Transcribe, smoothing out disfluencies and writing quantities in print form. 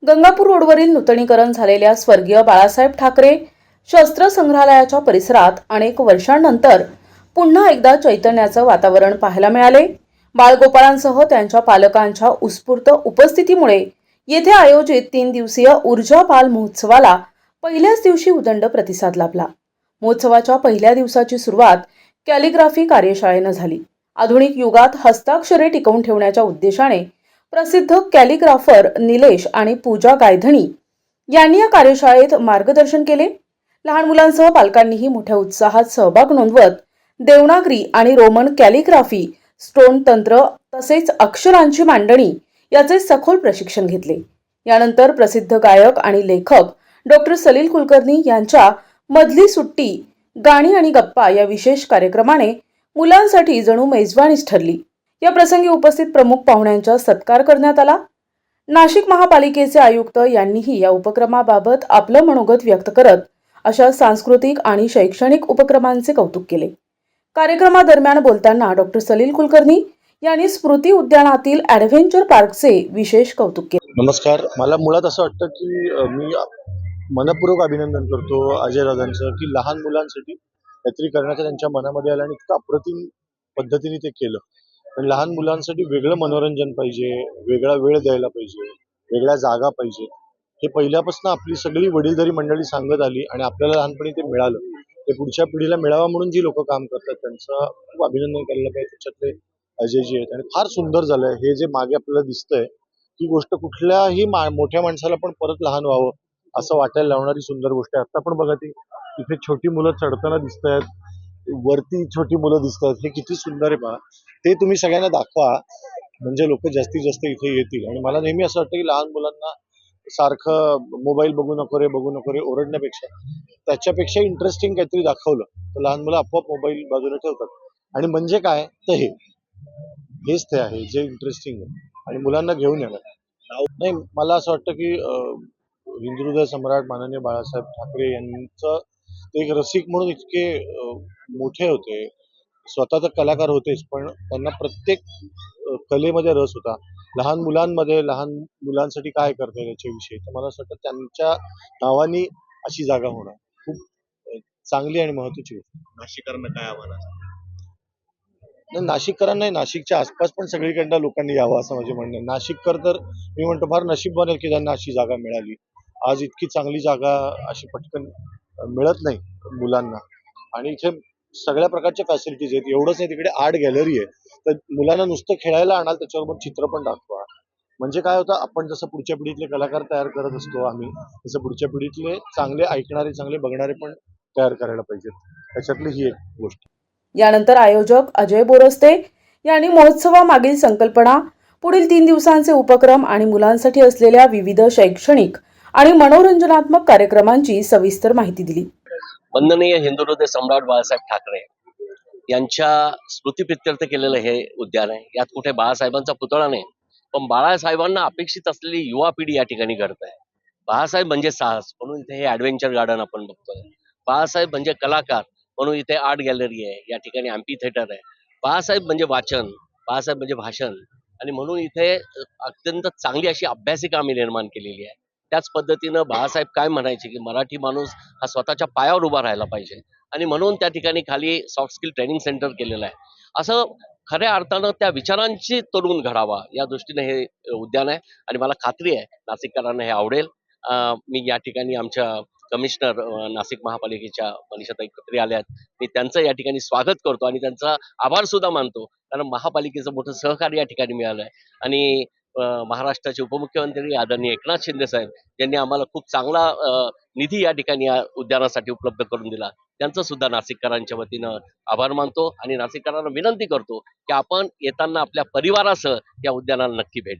गंगापूर रोडवरील नूतनीकरण झालेल्या स्वर्गीय बाळासाहेब ठाकरे शस्त्र संग्रहालयाच्या परिसरात अनेक वर्षांनंतर पुन्हा एकदा चैतन्याचं वातावरण पाहायला मिळाले। बाळगोपाळांसह त्यांच्या पालकांच्या उत्स्फूर्त उपस्थितीमुळे येथे आयोजित 3 दिवसीय ऊर्जा बाल महोत्सवाला पहिल्याच दिवशी उदंड प्रतिसाद लाभला। महोत्सवाच्या पहिल्या दिवसाची सुरुवात कॅलिग्राफी कार्यशाळेने झाली। आधुनिक युगात हस्ताक्षरे टिकवून ठेवण्याच्या उद्देशाने प्रसिद्ध कॅलिग्राफर निलेश आणि पूजा गायधणी यांनी या कार्यशाळेत मार्गदर्शन केले। लहान मुलांसह पालकांनीही मोठ्या उत्साहात सहभाग नोंदवत देवनागरी आणि रोमन कॅलिग्राफी, स्टोन तंत्र तसेच अक्षरांची मांडणी याचे सखोल प्रशिक्षण घेतले। यानंतर प्रसिद्ध गायक आणि लेखक डॉक्टर सलील कुलकर्णी यांच्या मधली सुट्टी, गाणी आणि गप्पा या विशेष कार्यक्रमाने मुलांसाठी जणू मेजवानीच ठरली। या प्रसंगी उपस्थित प्रमुख पाहुण्यांचा सत्कार करण्यात आला। नाशिक महापालिकेचे आयुक्त यांनीही या उपक्रमाबाबत आपलं मनोगत व्यक्त करत अशा सांस्कृतिक आणि शैक्षणिक उपक्रमांचे कौतुक केले। कार्यक्रमादरम्यान बोलताना डॉक्टर सलील कुलकर्णी यांनी स्मृती उद्यानातील ॲडव्हेंचर पार्कचे विशेष कौतुक केले। नमस्कार, मला मुळात असं वाटतं की मी मनपूर्वक अभिनंदन करतो अजय दादांचं की लहान मुलांसाठी काहीतरी करण्याचं त्यांच्या मनामध्ये आलं आणि इतकं अप्रतिम पद्धतीने ते केलं। पण लहान मुलांसाठी वेगळं मनोरंजन पाहिजे, वेगळा वेळ द्यायला पाहिजे, वेगळ्या जागा पाहिजे, हे पहिल्यापासून आपली सगळी वडीलधारी मंडळी सांगत आली आणि आपल्याला लहानपणी ते मिळालं। ते पुढच्या पिढीला मिळावं म्हणून जी लोक काम करतात त्यांचं खूप अभिनंदन करायला पाहिजे। त्याच्यातले अजयजी आहेत आणि फार सुंदर झालंय हे जे मागे आपल्याला दिसतंय, ही गोष्ट कुठल्याही मोठ्या माणसाला पण परत लहान व्हावं असं वाटायला लावणारी सुंदर गोष्ट आहे। आता पण बघा ती इथे छोटी मुलं चढताना दिसत आहेत, वरती छोटी मुलं दिसत आहेत, हे किती सुंदर आहे पहा। ते तुम्ही सगळ्यांना दाखवा म्हणजे लोक जास्तीत जास्त इथे येतील। आणि मला नेहमी असं वाटतं की लहान मुलांना सारखं मोबाईल बघू नको रे ओरडण्यापेक्षा त्याच्यापेक्षा इंटरेस्टिंग काहीतरी दाखवलं तर लहान मुलं आपोआप मोबाईल बाजूला ठेवतात। आणि म्हणजे काय तर हेच ते आहे जे इंटरेस्टिंग आहे आणि मुलांना घेऊन येणार नाही। मला असं वाटतं की हिंदुहृदय सम्राट माननीय बाळासाहेब ठाकरे यांचं एक रसिक म्हणून इतके मोठे होते, स्वतः तर कलाकार होतेच पण त्यांना प्रत्येक कलेमध्ये रस होता। लहान मुलांमध्ये लहान मुलांसाठी काय करता याच्याविषयी तर मला असं वाटतं त्यांच्या नावानी अशी जागा होणार खूप चांगली आणि महत्वाची गोष्ट। नाशिककरांना काय आव्हान आहे? नाशिककरांना नाही, नाशिकच्या आसपास पण सगळीकडनं लोकांनी यावं असं माझे म्हणणं आहे। नाशिककर तर मी म्हणतो फार नशीबवान आहे की त्यांना अशी जागा मिळाली। आज इतकी चांगली जागा अशी पटकन मिळत नाही मुलांना आणि इथे सगळ्या प्रकारच्या फॅसिलिटीज आहेत। एवढंच नाही, तिकडे आर्ट गॅलरी आहे, तर मुलांना नुसतं खेळायला आणाल त्याच्याबरोबर चित्र पण दाखवा। म्हणजे काय होतं, आपण जसं पुढच्या पिढीतले कलाकार तयार करत असतो आम्ही, तसं पुढच्या पिढीतले चांगले ऐकणारे चांगले बघणारे पण तयार करायला पाहिजेत। त्याच्यातली ही एक गोष्ट। यानंतर आयोजक अजय बोरस्ते यांनी महोत्सवामागील संकल्पना, पुढील 3 दिवसांचे उपक्रम आणि मुलांसाठी असलेल्या विविध शैक्षणिक आणि मनोरंजनात्मक कार्यक्रमांची सविस्तर माहिती दिली। वंदनीय हिंदुहृदय सम्राट बाळासाहेब ठाकरे यांच्या स्मृतीप्रित्यर्थ केलेलं हे उद्यान आहे। यात कुठे बाळासाहेबांचा पुतळा नाही, पण बाळासाहेबांना अपेक्षित असलेली युवा पिढी या ठिकाणी घडत आहे। बाळासाहेब म्हणजे साहस म्हणून इथे हे ॲडव्हेंचर गार्डन आपण बघतोय। बाळासाहेब म्हणजे कलाकार म्हणून इथे आर्ट गॅलरी आहे, या ठिकाणी ॲम्पी थिएटर आहे। बाळासाहेब म्हणजे वाचन, बाळासाहेब म्हणजे भाषण आणि म्हणून इथे अत्यंत चांगली अशी अभ्यासिका आम्ही निर्माण केलेली आहे। त्याच पद्धतीनं बाळासाहेब काय म्हणायचे की मराठी माणूस हा स्वतःच्या पायावर उभा राहायला पाहिजे आणि म्हणून त्या ठिकाणी खाली सॉफ्ट स्किल ट्रेनिंग सेंटर केलेलं आहे। असं खऱ्या अर्थानं त्या विचारांची तरुण घडावा या दृष्टीने हे उद्यान आहे आणि मला खात्री आहे नाशिककरांना हे आवडेल। मी या ठिकाणी आमच्या कमिशनर नाशिक महापालिकेच्या मनीषाताई खत्री आल्या आहेत, मी त्यांचं या ठिकाणी स्वागत करतो आणि त्यांचा आभार सुद्धा मानतो, कारण महापालिकेचं मोठं सहकार्य या ठिकाणी मिळालं आहे। आणि महाराष्ट्राचे उपमुख्यमंत्री आदरणीय एकनाथ शिंदे साहेब यांनी आम्हाला खूप चांगला निधी या ठिकाणी या उद्यानासाठी उपलब्ध करून दिला, त्यांचं सुद्धा नाशिककरांच्या वतीनं आभार मानतो आणि नाशिककरांना विनंती करतो की आपण येताना आपल्या परिवारासह या उद्यानाला नक्की भेट